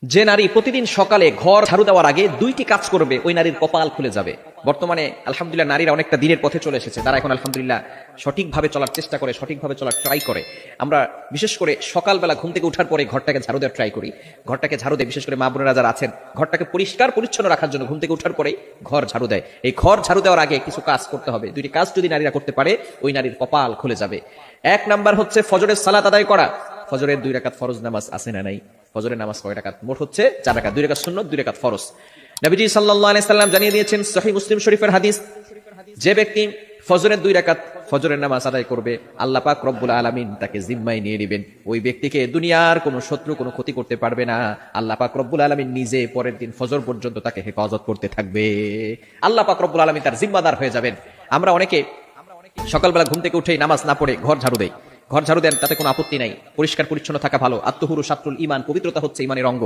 যে নারী প্রতিদিন সকালে ঘর ঝাড়ু দেওয়ার আগে দুইটি কাজ করবে ওই নারীর কপাল খুলে যাবে। বর্তমানে আলহামদুলিল্লাহ নারীরা অনেকটা দিনের পথে চলে এসেছে, তারা এখন আলহামদুলিল্লাহ সঠিকভাবে চলার চেষ্টা করে, সঠিকভাবে চলার ট্রাই করে। আমরা বিশেষ করে সকালবেলা ঘুম থেকে ওঠার পরে ঘরটাকে ঝাড়ু দেওয়ার ট্রাই করি। ঘরটাকে ঝাড়ু দেয়, বিশেষ করে মা বোনেরা যারা আছেন ঘরটাকে পরিষ্কার পরিচ্ছন্ন রাখার জন্য ঘুম থেকে ওঠার পরেই ঘর ঝাড়ু দেয়। এই ঘর ঝাড়ু দেওয়ার আগে কিছু কাজ করতে হবে। দুইটি কাজ যদি নারীরা করতে পারে ওই নারীর কপাল খুলে যাবে। এক নাম্বার হচ্ছে ফজরের সালাত আদায় করা। ফজরের 2 রাকাত ফরজ নামাজ আছে না নাই? ফজরের নামাজ কয় রাকাত? মোট হচ্ছে 4 রাকাত, 2 রাকাত সুন্নাত, 2 রাকাত ফরজ। নবীজি সাল্লাল্লাহু আলাইহি সাল্লাম জানিয়ে দিয়েছেন সহিহ মুসলিম শরীফের হাদিস, যে ব্যক্তি ফজরের 2 রাকাত ফজরের নামাজ আদায় করবে আল্লাহ পাক রব্বুল আলামিন তাকে জিম্মায় নিয়ে নেবেন। ওই ব্যক্তিকে দুনিয়ার কোনো শত্রু কোনো ক্ষতি করতে পারবে না। আল্লাহ পাক রব্বুল আলামিন নিজে পরের দিন ফজর পর্যন্ত তাকে হেফাজত করতে থাকবে। আল্লাহ পাক রব্বুল আলামিন তার জিম্মাদার হয়ে যাবেন। আমরা অনেকে সকালবেলা ঘুম থেকে উঠেই নামাজ না পড়ে ঘর ঝাড়ু দেই। ঘর ঝাড়ু দেন, তাতে কোনো আপত্তি নাই, পরিষ্কার পরিচ্ছন্ন থাকা ভালো। আত্মহুরু শাত্রুল ঈমান, পবিত্রতা হচ্ছে ঈমানের অঙ্গ।